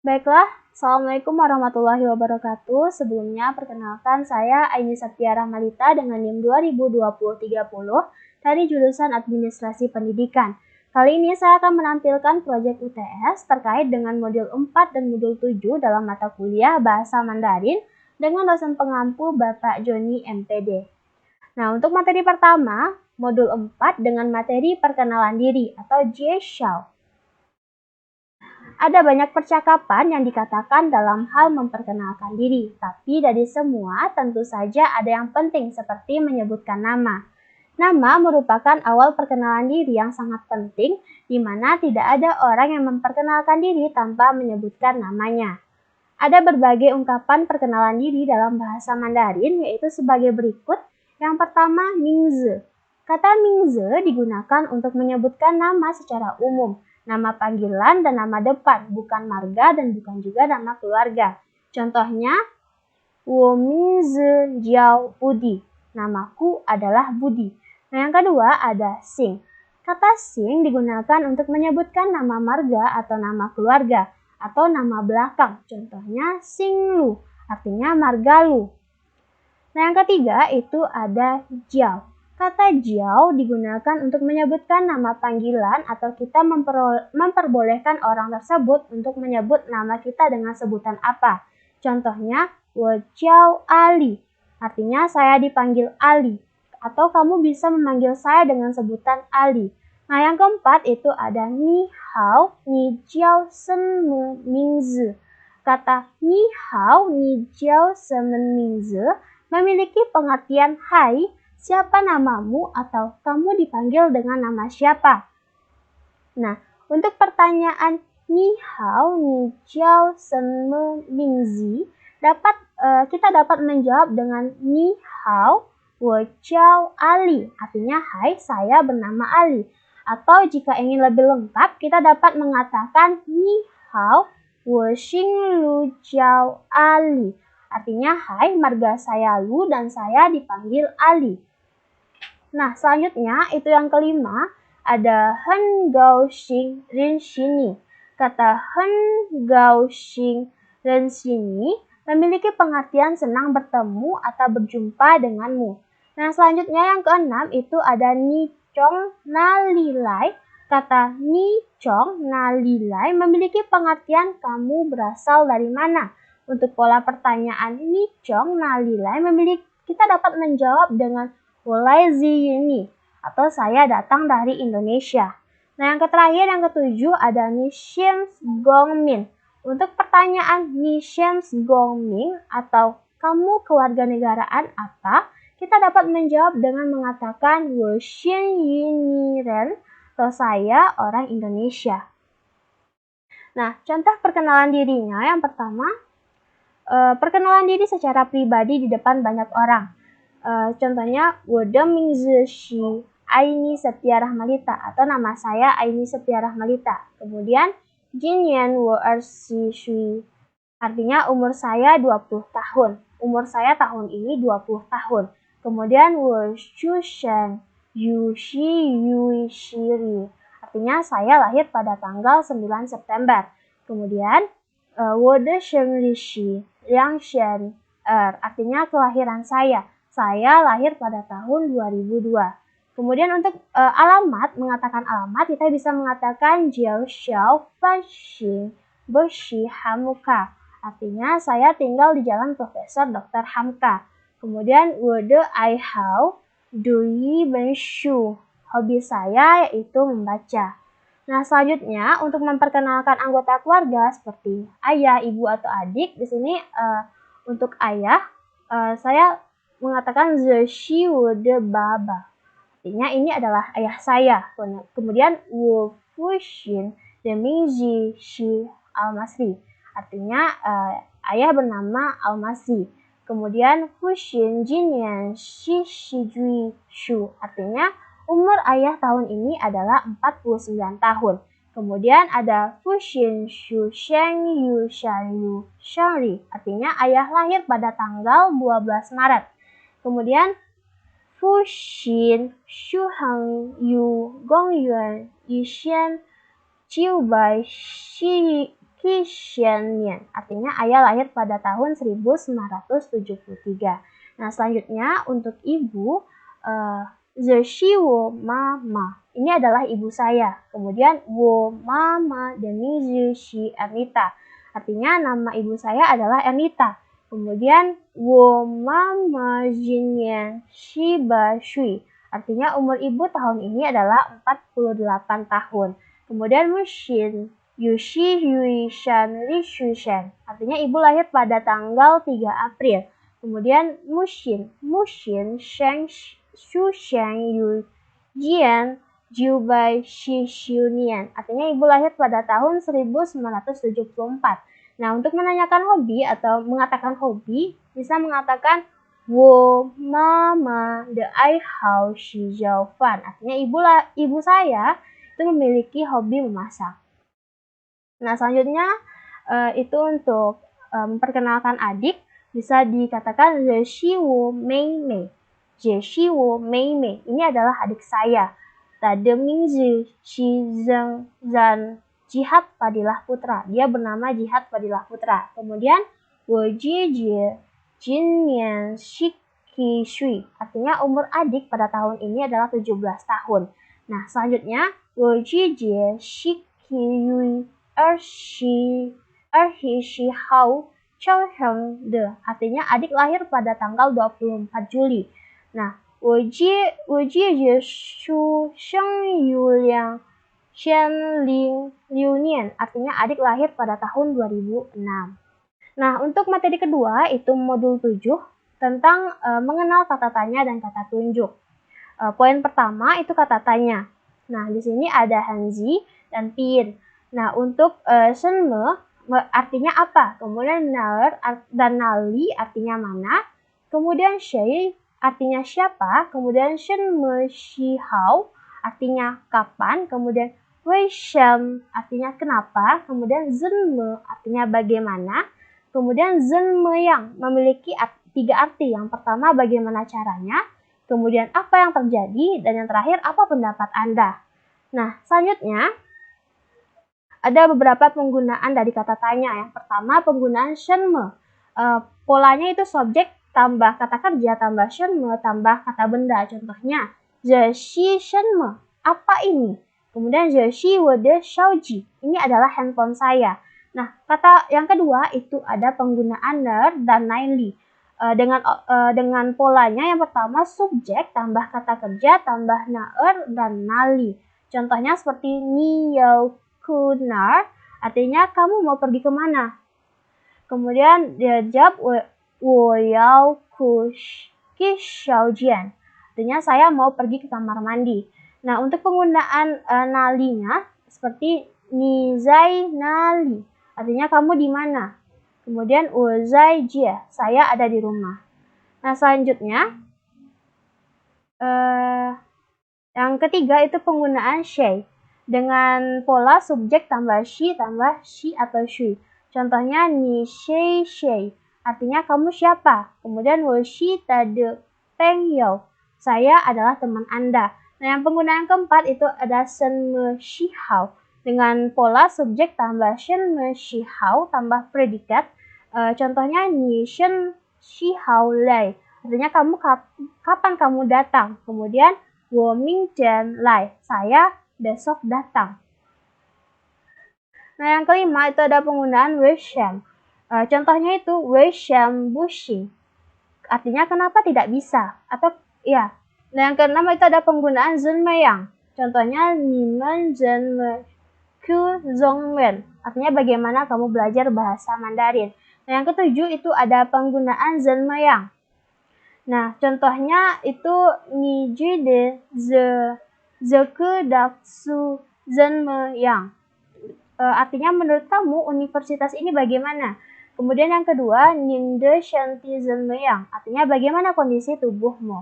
Baiklah, Assalamualaikum warahmatullahi wabarakatuh. Sebelumnya, perkenalkan saya Aini Septia Rahmalita dengan NIM 2020-30 dari jurusan Administrasi Pendidikan. Kali ini saya akan menampilkan proyek UTS terkait dengan modul 4 dan modul 7 dalam mata kuliah Bahasa Mandarin dengan dosen pengampu Bapak Joni MPD. Nah, untuk materi pertama, modul 4 dengan materi perkenalan diri atau Jieshao. Ada banyak percakapan yang dikatakan dalam hal memperkenalkan diri, tapi dari semua tentu saja ada yang penting seperti menyebutkan nama. Nama merupakan awal perkenalan diri yang sangat penting, di mana tidak ada orang yang memperkenalkan diri tanpa menyebutkan namanya. Ada berbagai ungkapan perkenalan diri dalam bahasa Mandarin, yaitu sebagai berikut. Yang pertama, Mingzi. Kata Mingzi digunakan untuk menyebutkan nama secara umum, nama panggilan dan nama depan, bukan marga dan bukan juga nama keluarga. Contohnya, Wo Mingzi Jiao Budi. Namaku adalah Budi. Nah, yang kedua ada Sing. Kata Sing digunakan untuk menyebutkan nama marga atau nama keluarga atau nama belakang. Contohnya Sing Lu, artinya marga Lu. Nah, yang ketiga itu ada Jiao. Kata Jiao digunakan untuk menyebutkan nama panggilan atau kita memperbolehkan orang tersebut untuk menyebut nama kita dengan sebutan apa. Contohnya, Wo Jiao Ali, artinya saya dipanggil Ali. Atau kamu bisa memanggil saya dengan sebutan Ali. Nah, yang keempat itu ada Ni Hao, Ni Jiao Sen Mingzi. Kata Ni Hao, Ni Jiao Sen Mingzi memiliki pengertian hai, siapa namamu atau kamu dipanggil dengan nama siapa. Nah, untuk pertanyaan Ni Hao, Ni Jiao Sen Mingzi, kita dapat menjawab dengan Ni Hao, Wo Jiao Ali, artinya hai, saya bernama Ali. Atau jika ingin lebih lengkap, kita dapat mengatakan Ni Hao, Wo Xing Lu Jiao Ali, artinya hai, marga saya Lu dan saya dipanggil Ali. Nah, selanjutnya itu yang kelima, ada Hen Gao Xing Ren Xini. Kata Hen Gao Xing Ren Xini memiliki pengertian senang bertemu atau berjumpa denganmu. Nah, selanjutnya yang keenam itu ada Ni Chong Na Lilai. Kata Ni Chong Na Lilai memiliki pengertian kamu berasal dari mana. Untuk pola pertanyaan Ni Chong Na Lilai kita dapat menjawab dengan Wolai Ziyini atau saya datang dari Indonesia. Nah, yang terakhir, yang ketujuh ada Ni Xian Gongmin. Untuk pertanyaan Ni Xian Gongmin atau kamu kewarganegaraan apa, kita dapat menjawab dengan mengatakan Wo Xian Yini Ren atau saya orang Indonesia. Nah, contoh perkenalan dirinya yang pertama, perkenalan diri secara pribadi di depan banyak orang. Contohnya, Wo de Mingzi Shi Aini Septia Rahmalita atau nama saya Aini Septia Rahmalita. Kemudian, Jinyan Wo Ersi Shui, artinya umur saya 20 tahun. Umur saya tahun ini 20 tahun. Kemudian, Wo Shushan Yu Shi Yui Shiri, artinya saya lahir pada tanggal 9 September. Kemudian, Wo de Shen Li Shi Liang Shen artinya kelahiran saya. Saya lahir pada tahun 2002. Kemudian untuk alamat, mengatakan alamat, kita bisa mengatakan Jiao Xiao Fan Xing Bo Shi Hamuka. Artinya saya tinggal di Jalan Profesor Dr. Hamka. Kemudian Wode Ai Hao Du Yi Ben Shu. Hobi saya yaitu membaca. Nah, selanjutnya untuk memperkenalkan anggota keluarga seperti ayah, ibu atau adik. Di sini untuk ayah saya mengatakan Ze Shi Wode Baba. Artinya ini adalah ayah saya. Kemudian Wu Fuxin de Mingji Shi Almasri. Artinya ayah bernama Almasri. Kemudian Fuxin Jinian Shi Shijui Shu. Artinya umur ayah tahun ini adalah 49 tahun. Kemudian ada Fuxin Shu Sheng Yu Shan Yu Shangri. Artinya ayah lahir pada tanggal 12 Maret. Kemudian Fuxin Shuheng Yu Gongyuan Yishan Jiubai Qi Xianian, artinya ayah lahir pada tahun 1973. Nah, selanjutnya untuk ibu, ze shi wo mama. Ini adalah ibu saya. Kemudian wo mama de ming shi Ernita. Artinya nama ibu saya adalah Ernita. Kemudian wo mama jinyan shi ba shui. Artinya umur ibu tahun ini adalah 48 tahun. Kemudian mushin Yushi Yui Shan Li Shu Shen. Artinya ibu lahir pada tanggal 3 April. Kemudian Mushin Sheng Shu Shen Yu Jian Jiu Bai Shi Xiu Nian. Artinya ibu lahir pada tahun 1974. Nah, untuk menanyakan hobi atau mengatakan hobi, bisa mengatakan wo mama de ai hao shi jiao fan. Artinya ibu saya itu memiliki hobi memasak. Nah, selanjutnya itu untuk memperkenalkan adik, bisa dikatakan ze shi wo mei mei. Ze shi wo mei mei. Ini adalah adik saya. Ta de ming zi shi zeng zan Jihad Fadilah Putra. Dia bernama Jihad Fadilah Putra. Kemudian wo jie jie jin nian shi qi shui. Artinya umur adik pada tahun ini adalah 17 tahun. Nah, selanjutnya wo jie jie shi qi yui Erhi Shi Hao Chao Heng De. Artinya adik lahir pada tanggal 24 Juli. Nah, Wojie Jie Shu Sheng Yu Liang Xian Ling Liu Nian. Artinya adik lahir pada tahun 2006. Nah, untuk materi kedua itu modul 7 tentang mengenal kata tanya dan kata tunjuk. Poin pertama itu kata tanya. Nah, di sini ada hanzi dan pin. Nah, untuk shenme artinya apa? Kemudian nar dan nali artinya mana? Kemudian shei artinya siapa? Kemudian shenme shi hao artinya kapan? Kemudian wei shen artinya kenapa? Kemudian zenme artinya bagaimana? Kemudian zenme yang memiliki 3 arti. Yang pertama, bagaimana caranya? Kemudian apa yang terjadi? Dan yang terakhir, apa pendapat Anda? Nah, selanjutnya ada beberapa penggunaan dari kata tanya. Yang pertama, penggunaan shenme. Polanya itu subjek tambah kata kerja tambah shenme tambah kata benda. Contohnya, ze shi shenme. Apa ini? Kemudian ze shi wo de xiaoji. Ini adalah handphone saya. Nah, kata yang kedua itu ada penggunaan ner dan naili. Dengan polanya yang pertama subjek tambah kata kerja tambah naer dan nali. Contohnya seperti ni yao kunar, artinya kamu mau pergi kemana? Kemudian dia jawab wo yao ku qi xiaojian, artinya saya mau pergi ke kamar mandi. Nah, untuk penggunaan nalinya seperti ni zai nali, artinya kamu di mana? Kemudian wo zai jie, saya ada di rumah. Nah, selanjutnya yang ketiga itu penggunaan shei. Dengan pola subjek tambah shi atau shui. Contohnya ni shei shei, artinya kamu siapa? Kemudian wo shi ta de peng you, saya adalah teman Anda. Nah, yang penggunaan keempat itu ada shen me shi hao. Dengan pola subjek tambah shen me shi hao tambah predikat. Contohnya ni shen shi hao lei, artinya kapan kamu datang? Kemudian wo ming jian lai, saya besok datang. Nah, yang kelima itu ada penggunaan wei shen. Contohnya itu wei shen bushi, artinya kenapa tidak bisa? Atau ya. Nah, yang keenam itu ada penggunaan zenme yang. Contohnya nimen zenme ku zongwen, artinya bagaimana kamu belajar bahasa Mandarin. Nah, yang ketujuh itu ada penggunaan zenme yang. Nah, contohnya itu ni ji de ze ke daksu zenme yang. Artinya menurut kamu universitas ini bagaimana? Kemudian yang kedua, ninde shanti zenme yang, artinya bagaimana kondisi tubuhmu.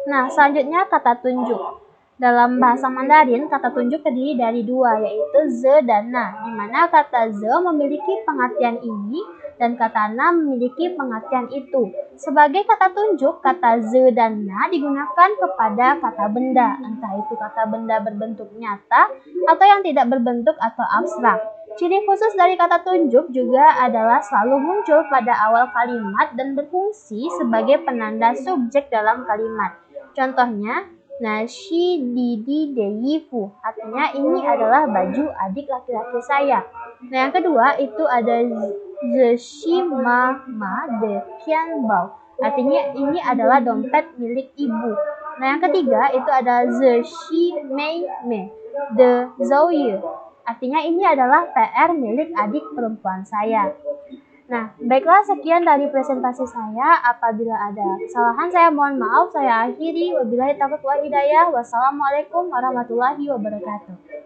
Nah, selanjutnya kata tunjuk. Dalam bahasa Mandarin, kata tunjuk terdiri dari 2, yaitu ze dan na, di mana kata ze memiliki pengertian ini dan kata na memiliki pengertian itu. Sebagai kata tunjuk, kata ze dan na digunakan kepada kata benda, entah itu kata benda berbentuk nyata atau yang tidak berbentuk atau abstrak. Ciri khusus dari kata tunjuk juga adalah selalu muncul pada awal kalimat dan berfungsi sebagai penanda subjek dalam kalimat. Contohnya, Nashi Didi Deyifu, artinya ini adalah baju adik laki-laki saya. Nah, yang kedua itu ada Zeshi Mama de Qianbao, artinya ini adalah dompet milik ibu. Nah, yang ketiga itu ada Zeshi Mei Me de Zouye, artinya ini adalah PR milik adik perempuan saya. Nah, baiklah sekian dari presentasi saya. Apabila ada kesalahan saya mohon maaf. Saya akhiri. Wabillahi taufiq wal hidayah. Wassalamualaikum warahmatullahi wabarakatuh.